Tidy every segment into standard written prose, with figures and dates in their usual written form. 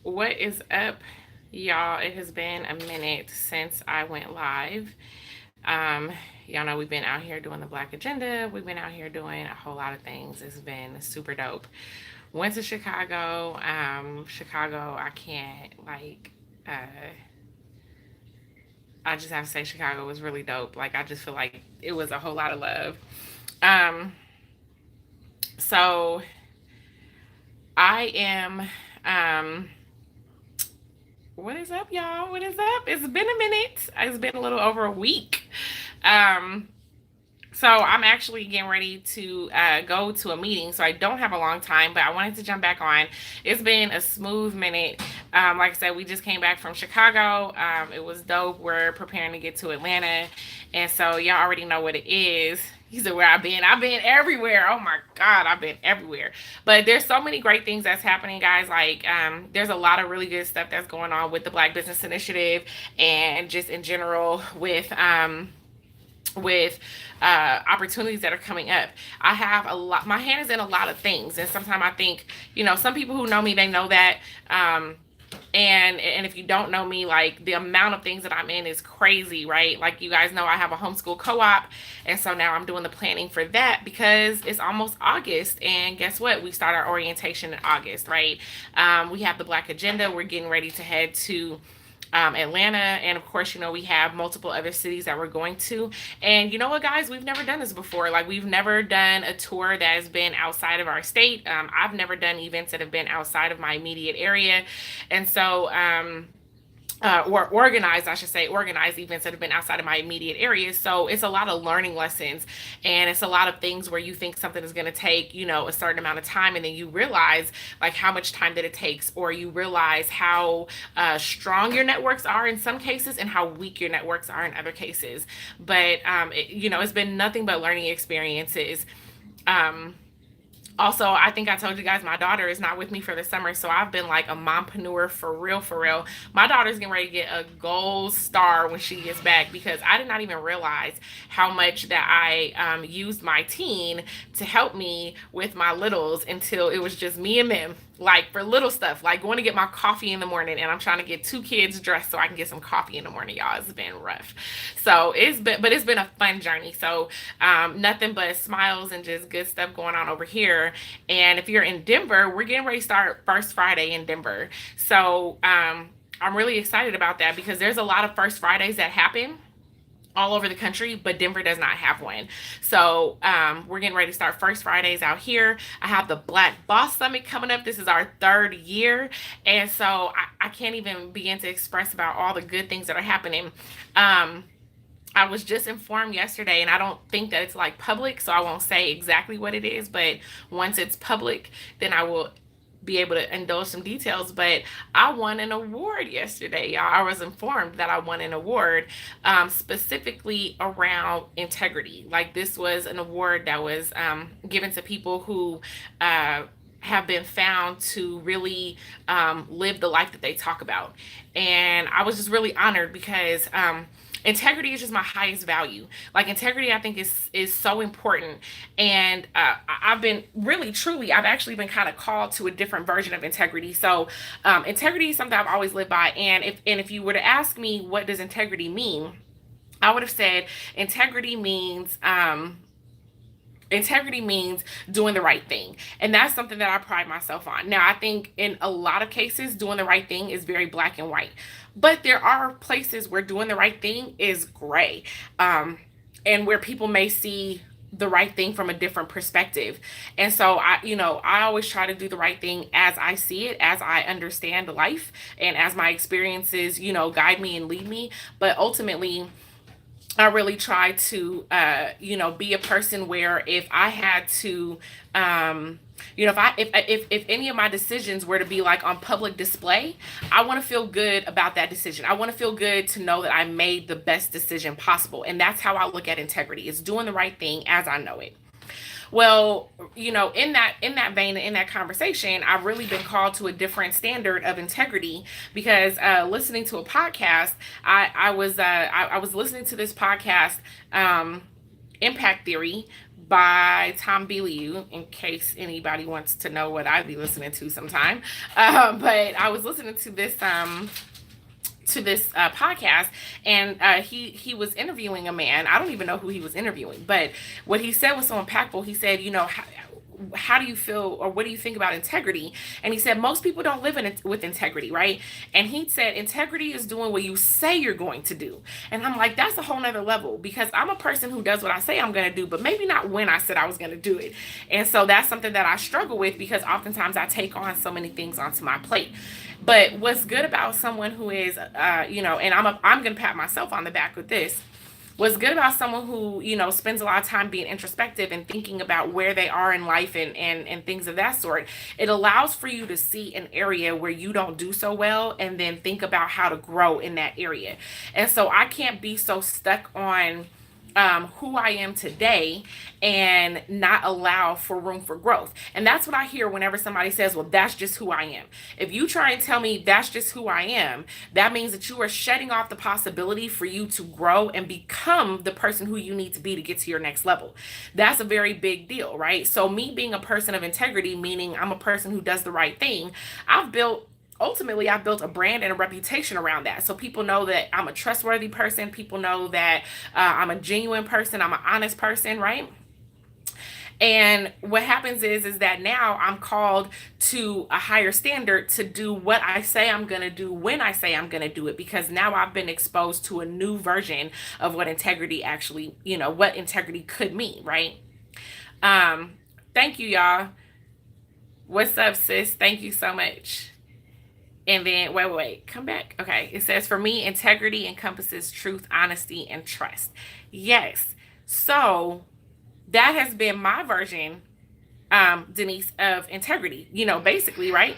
What is up, y'all? It has been a minute since I went live. Um, y'all know we've been out here doing the Black Agenda. We've been out here doing a whole lot of things. It's been super dope. Went to Chicago. Chicago, I can't I just have to say Chicago was really dope. Like I just feel like it was a whole lot of love. Um, so I am um What is up, y'all? What is up? It's been a minute. It's been a little over a week. Um, so I'm actually getting ready to go to a meeting. So I don't have a long time, but I wanted to jump back on. It's been a smooth minute. Like I said, we just came back from Chicago. It was dope. We're preparing to get to Atlanta, and so y'all already know what it is. He said, "Where I've been? I've been everywhere. Oh my God, I've been everywhere." But there's so many great things that's happening, guys. There's a lot of really good stuff that's going on with the Black Business Initiative, and just in general opportunities that are coming up. I have a lot. My hand is in a lot of things, and sometimes I think, some people who know me, they know that. And if you don't know me, like the amount of things that I'm in is crazy, right? Like you guys know, I have a homeschool co-op, and so now I'm doing the planning for that because it's almost August, and guess what? We start our orientation in August, right? We have the Black Agenda. We're getting ready to head to Atlanta, and of course, we have multiple other cities that we're going to. And you know what, guys, we've never done this before. Like, we've never done a tour that has been outside of our state. I've never done events that have been outside of my immediate area, and so or organized, I should say, organized events that have been outside of my immediate area. So it's a lot of learning lessons, and it's a lot of things where you think something is going to take, a certain amount of time, and then you realize like how much time that it takes, or you realize how strong your networks are in some cases and how weak your networks are in other cases. But it's been nothing but learning experiences. Um, Also, I think I told you guys my daughter is not with me for the summer, so I've been like a mompreneur for real, for real. My daughter's getting ready to get a gold star when she gets back because I did not even realize how much that I used my teen to help me with my littles until it was just me and them. Like for little stuff, like going to get my coffee in the morning, and I'm trying to get two kids dressed so I can get some coffee in the morning, y'all. It's been rough. So but it's been a fun journey. So nothing but smiles and just good stuff going on over here. And if you're in Denver, we're getting ready to start First Friday in Denver. So I'm really excited about that because there's a lot of First Fridays that happen all over the country, but Denver does not have one. So we're getting ready to start First Fridays out here. I have the Black Boss Summit coming up. This is our third year. And so I can't even begin to express about all the good things that are happening. I was just informed yesterday, and I don't think that it's like public, so I won't say exactly what it is, but once it's public, then I will be able to indulge some details. But I won an award yesterday, y'all. I was informed that I won an award specifically around integrity. Like, this was an award that was given to people who have been found to really live the life that they talk about. And I was just really honored because integrity is just my highest value. Like, integrity, I think, is so important. And I've been really, truly, I've actually been kind of called to a different version of integrity. So integrity is something I've always lived by. And if you were to ask me, what does integrity mean? I would have said integrity means doing the right thing. And that's something that I pride myself on. Now, I think in a lot of cases, doing the right thing is very black and white. But there are places where doing the right thing is gray. And where people may see the right thing from a different perspective. And so I always try to do the right thing as I see it, as I understand life, and as my experiences, guide me and lead me. But ultimately, I really try to, be a person where if I had to, if any of my decisions were to be like on public display, I want to feel good about that decision. I want to feel good to know that I made the best decision possible, and that's how I look at integrity: is doing the right thing as I know it. Well, in that vein, in that conversation, I've really been called to a different standard of integrity because listening to a podcast, I was listening to this podcast, Impact Theory by Tom Bilyeu, in case anybody wants to know what I'd be listening to sometime. But I was listening to this podcast, and he was interviewing a man. I don't even know who he was interviewing, but what he said was so impactful. He said, how do you feel, or what do you think about integrity? And he said most people don't live with integrity, right? And he said integrity is doing what you say you're going to do. And I'm like, that's a whole nother level, because I'm a person who does what I say I'm going to do, but maybe not when I said I was going to do it. And so that's something that I struggle with, because oftentimes I take on so many things onto my plate. But what's good about someone who is, and I'm going to pat myself on the back with this. What's good about someone who, spends a lot of time being introspective and thinking about where they are in life and things of that sort, it allows for you to see an area where you don't do so well and then think about how to grow in that area. And so I can't be so stuck on who I am today and not allow for room for growth. And that's what I hear whenever somebody says, well, that's just who I am. If you try and tell me that's just who I am, that means that you are shutting off the possibility for you to grow and become the person who you need to be to get to your next level. That's a very big deal, right? So me being a person of integrity, meaning I'm a person who does the right thing, Ultimately, I've built a brand and a reputation around that. So people know that I'm a trustworthy person. People know that I'm a genuine person. I'm an honest person, right? And what happens is that now I'm called to a higher standard to do what I say I'm going to do when I say I'm going to do it, because now I've been exposed to a new version of what integrity actually, what integrity could mean, right? Thank you, y'all. What's up, sis? Thank you so much. And then, wait, come back. Okay, it says, for me, integrity encompasses truth, honesty, and trust. Yes. So that has been my version, Denise, of integrity, basically, right?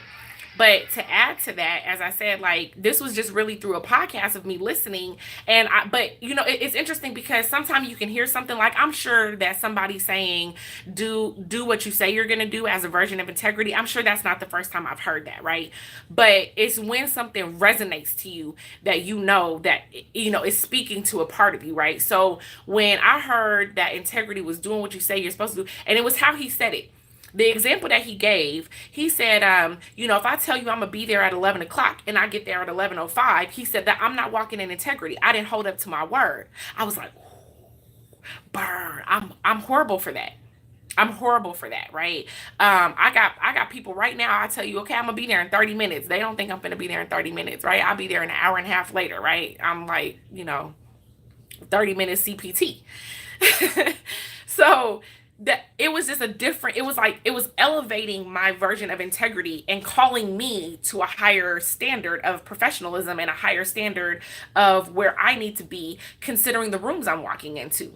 But to add to that, as I said, like, this was just really through a podcast of me listening. And it's interesting because sometimes you can hear something like, I'm sure that somebody's saying, do what you say you're going to do as a version of integrity. I'm sure that's not the first time I've heard that, right? But it's when something resonates to you that that, it's speaking to a part of you, right? So when I heard that integrity was doing what you say you're supposed to do, and it was how he said it. The example that he gave, he said, if I tell you I'm going to be there at 11 o'clock and I get there at 11:05, he said that I'm not walking in integrity. I didn't hold up to my word. I was like, burn. I'm horrible for that. I'm horrible for that, right? I got people right now. I tell you, okay, I'm going to be there in 30 minutes. They don't think I'm going to be there in 30 minutes, right? I'll be there in an hour and a half later, right? I'm like, 30 minutes CPT. So that it was just it was elevating my version of integrity and calling me to a higher standard of professionalism and a higher standard of where I need to be, considering the rooms I'm walking into.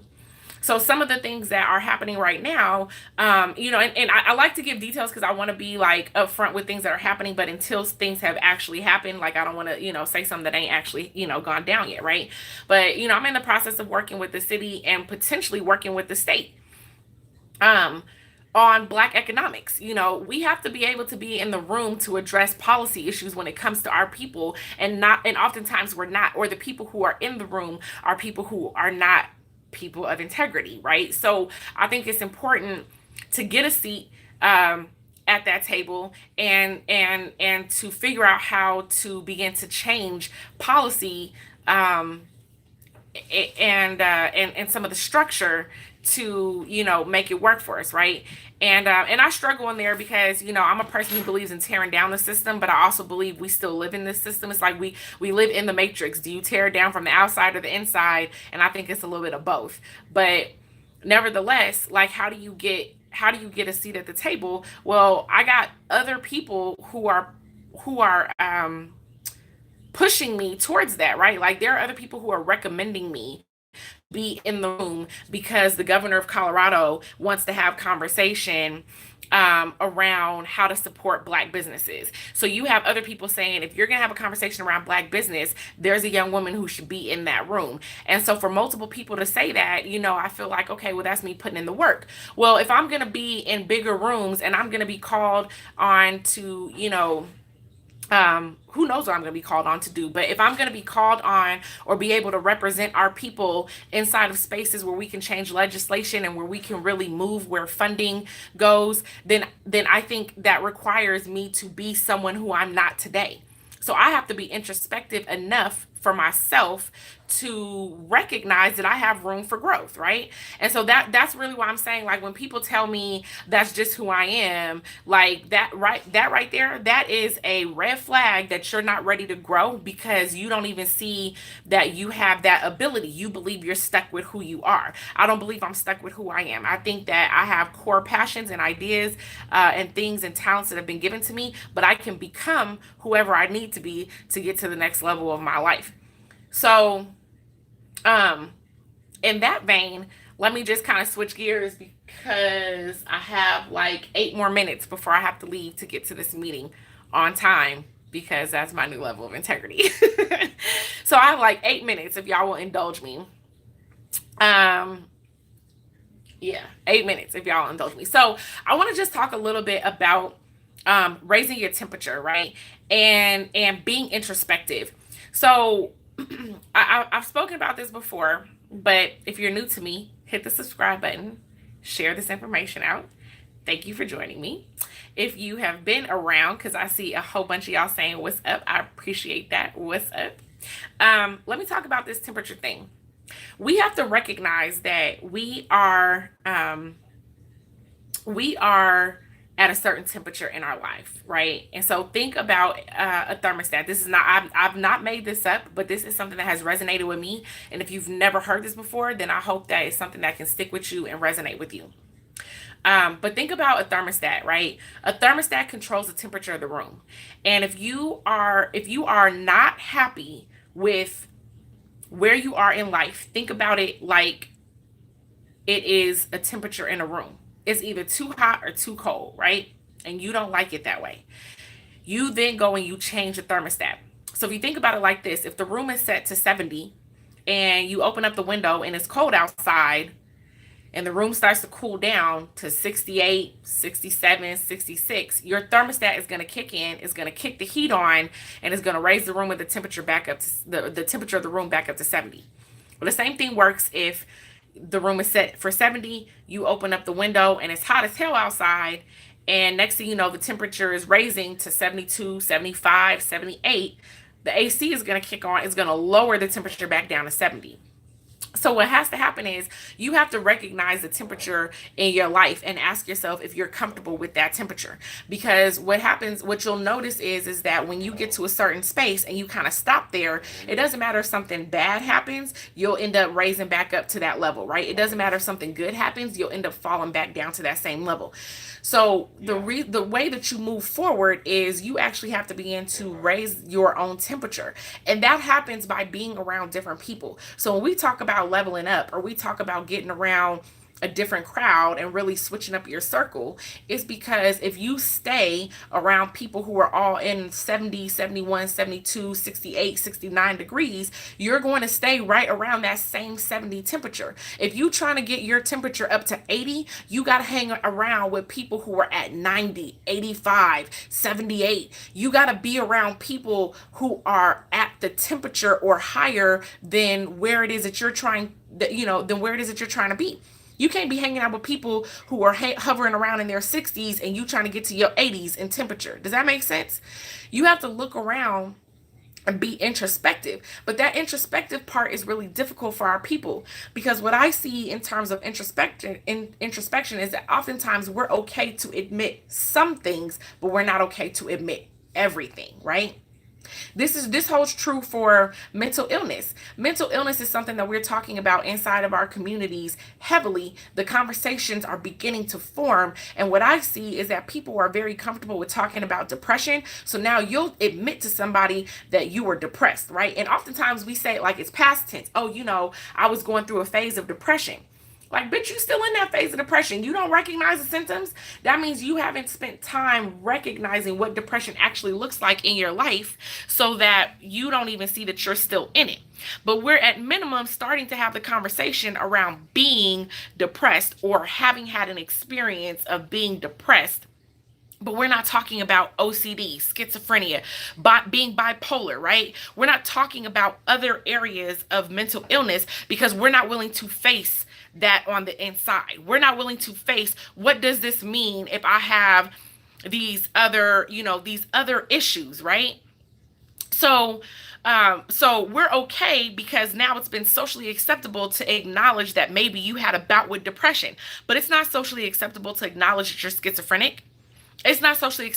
So some of the things that are happening right now, and I like to give details because I want to be like upfront with things that are happening, but until things have actually happened, like I don't want to, say something that ain't actually, gone down yet, right? But, I'm in the process of working with the city and potentially working with the state on Black economics. We have to be able to be in the room to address policy issues when it comes to our people, and oftentimes we're not, or the people who are in the room are people who are not people of integrity, right? So I think it's important to get a seat at that table and to figure out how to begin to change policy and some of the structure to make it work for us, right? And I struggle in there because I'm a person who believes in tearing down the system, but I also believe we still live in this system. It's like we live in the matrix. Do you tear it down from the outside or the inside? And I think it's a little bit of both. But nevertheless, like, how do you get a seat at the table? Well, I got other people who are pushing me towards that, right? Like, there are other people who are recommending me be in the room because the governor of Colorado wants to have conversation around how to support Black businesses. So you have other people saying, if you're going to have a conversation around Black business, there's a young woman who should be in that room. And so for multiple people to say that, I feel like, okay, well, that's me putting in the work. Well, if I'm going to be in bigger rooms and I'm going to be called on to, who knows what I'm going to be called on to do. But if I'm going to be called on or be able to represent our people inside of spaces where we can change legislation and where we can really move where funding goes, then I think that requires me to be someone who I'm not today. So I have to be introspective enough for myself to recognize that I have room for growth, right? And so that's really why I'm saying, like, when people tell me that's just who I am, like that right there, that is a red flag that you're not ready to grow, because you don't even see that you have that ability. You believe you're stuck with who you are. I don't believe I'm stuck with who I am. I think that I have core passions and ideas and things and talents that have been given to me, but I can become whoever I need to be to get to the next level of my life. So, um, in that vein, let me just kind of switch gears because I have like 8 more minutes before I have to leave to get to this meeting on time, because that's my new level of integrity. So I have like 8 minutes if y'all will indulge me. Um, yeah, 8 minutes if y'all indulge me. So I want to just talk a little bit about raising your temperature, right? And being introspective. So I've spoken about this before, but if you're new to me, hit the subscribe button, share this information out. Thank you for joining me. If you have been around, because I see a whole bunch of y'all saying what's up, I appreciate that. What's up? Let me talk about this temperature thing. We have to recognize that we are at a certain temperature in our life, right? And so think about a thermostat. This is not, I've not made this up, but this is something that has resonated with me. And if you've never heard this before, then I hope that it's something that can stick with you and resonate with you. But think about a thermostat, right? A thermostat controls the temperature of the room. And if you are not happy with where you are in life, think about it like it is a temperature in a room. It's either too hot or too cold, right? And you don't like it that way. You then go and you change the thermostat. So if you think about it like this, if the room is set to 70 and you open up the window and it's cold outside and the room starts to cool down to 68, 67, 66, your thermostat is going to kick in, it's going to kick the heat on, and it's going to raise the room with the temperature back up to the temperature of the room back up to 70. Well, the same thing works if the room is set for 70, you open up the window and it's hot as hell outside, and next thing you know, the temperature is raising to 72, 75, 78. The AC is going to kick on, it's going to lower the temperature back down to 70. So what has to happen is you have to recognize the temperature in your life and ask yourself if you're comfortable with that temperature. Because what happens, what you'll notice is that when you get to a certain space and you kind of stop there, it doesn't matter if something bad happens, you'll end up raising back up to that level, right? It doesn't matter if something good happens, you'll end up falling back down to that same level. So the way that you move forward is you actually have to begin to raise your own temperature. And that happens by being around different people. So when we talk about leveling up, or we talk about getting around a different crowd and really switching up your circle, is because if you stay around people who are all in 70, 71, 72, 68, 69 degrees, you're going to stay right around that same 70 temperature. If you're trying to get your temperature up to 80, you got to hang around with people who are at 90, 85, 78. You got to be around people who are at the temperature or higher than where it is that you're trying, than where it is that you're trying to be. You can't be hanging out with people who are hovering around in their 60s and you trying to get to your 80s in temperature. Does that make sense? You have to look around and be introspective. But that introspective part is really difficult for our people, because what I see in terms of introspection is that oftentimes we're okay to admit some things, but we're not okay to admit everything, right? This holds true for mental illness. Mental illness is something that we're talking about inside of our communities heavily. The conversations are beginning to form. And what I see is that people are very comfortable with talking about depression. So now you'll admit to somebody that you were depressed, right? And oftentimes we say it like it's past tense. Oh, I was going through a phase of depression. Like, bitch, you still in that phase of depression. You don't recognize the symptoms. That means you haven't spent time recognizing what depression actually looks like in your life, so that you don't even see that you're still in it. But we're at minimum starting to have the conversation around being depressed or having had an experience of being depressed. But we're not talking about OCD, schizophrenia, being bipolar, right? We're not talking about other areas of mental illness because we're not willing to face that on the inside. We're not willing to face, what does this mean if I have these other, these other issues, right? So, so we're okay because now it's been socially acceptable to acknowledge that maybe you had a bout with depression, but it's not socially acceptable to acknowledge that you're schizophrenic. It's not socially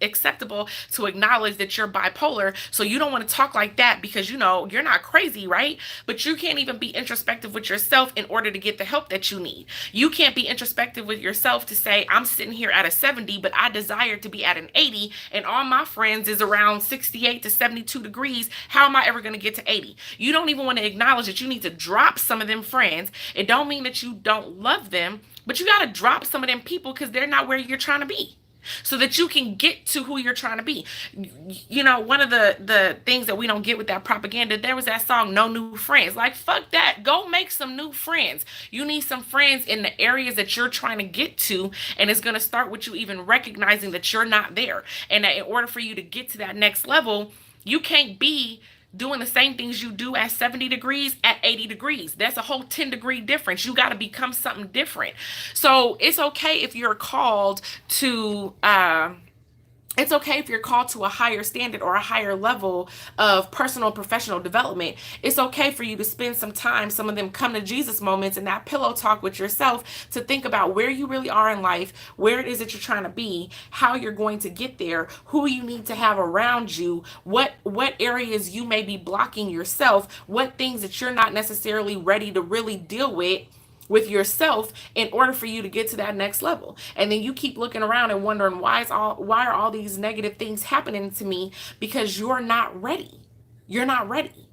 acceptable to acknowledge that you're bipolar. So you don't want to talk like that because you're not crazy, right? But you can't even be introspective with yourself in order to get the help that you need. You can't be introspective with yourself to say, I'm sitting here at a 70, but I desire to be at an 80, and all my friends is around 68 to 72 degrees. How am I ever going to get to 80? You don't even want to acknowledge that you need to drop some of them friends. It don't mean that you don't love them, but you got to drop some of them people because they're not where you're trying to be, so that you can get to who you're trying to be. One of the things that we don't get with that propaganda, there was that song, No New Friends. Like, fuck that. Go make some new friends. You need some friends in the areas that you're trying to get to, and it's going to start with you even recognizing that you're not there. And that in order for you to get to that next level, you can't be doing the same things you do at 70 degrees at 80 degrees. That's a whole 10-degree difference. You got to become something different. So it's okay if you're called to it's okay if you're called to a higher standard or a higher level of personal and professional development. It's okay for you to spend some time, some of them come to Jesus moments, and that pillow talk with yourself, to think about where you really are in life, where it is that you're trying to be, how you're going to get there, who you need to have around you, what areas you may be blocking yourself, what things that you're not necessarily ready to really deal with yourself in order for you to get to that next level. And then you keep looking around and wondering, why are all these negative things happening to me? Because you're not ready. You're not ready.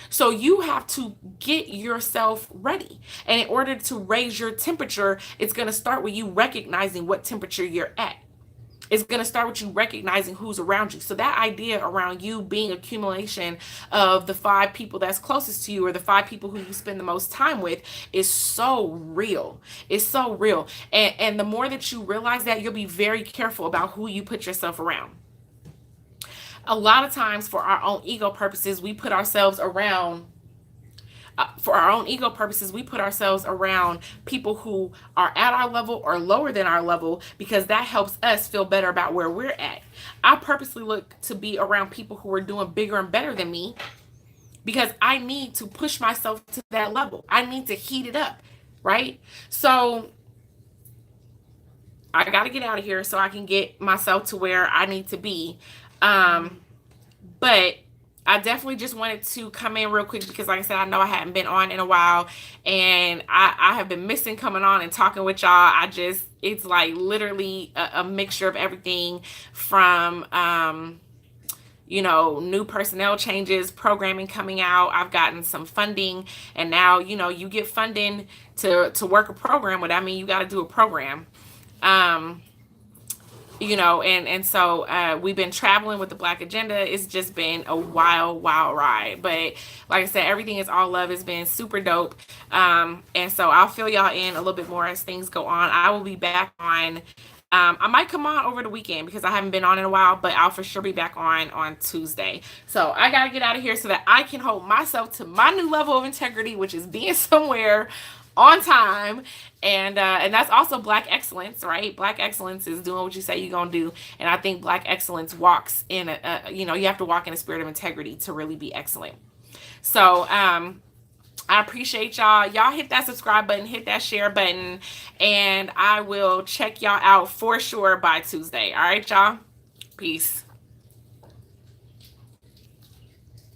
So you have to get yourself ready. And in order to raise your temperature, it's going to start with you recognizing what temperature you're at. It's going to start with you recognizing who's around you. So that idea around you being accumulation of the 5 people that's closest to you, or the 5 people who you spend the most time with, is so real. It's so real. And the more that you realize that, you'll be very careful about who you put yourself around. A lot of times, for our own ego purposes, we put ourselves around people who are at our level or lower than our level, because that helps us feel better about where we're at. I purposely look to be around people who are doing bigger and better than me, because I need to push myself to that level. I need to heat it up, right? So I got to get out of here so I can get myself to where I need to be. But I definitely just wanted to come in real quick because, like I said, I know I hadn't been on in a while, and I have been missing coming on and talking with y'all. It's like literally a mixture of everything from, new personnel changes, programming coming out. I've gotten some funding, and now, you get funding to work a program. What I mean, you got to do a program. So we've been traveling with the BlackAgenda. It's just been a wild ride. But like I said, everything is all love. It's been super dope. And so I'll fill y'all in a little bit more as things go on. I will be back on. I might come on over the weekend because I haven't been on in a while, but I'll for sure be back on Tuesday. So I got to get out of here so that I can hold myself to my new level of integrity, which is being somewhere on time. And that's also Black excellence, right? Black excellence is doing what you say you're going to do. And I think Black excellence walks in you have to walk in a spirit of integrity to really be excellent. So, I appreciate y'all. Y'all hit that subscribe button, hit that share button, and I will check y'all out for sure by Tuesday. All right, y'all. Peace.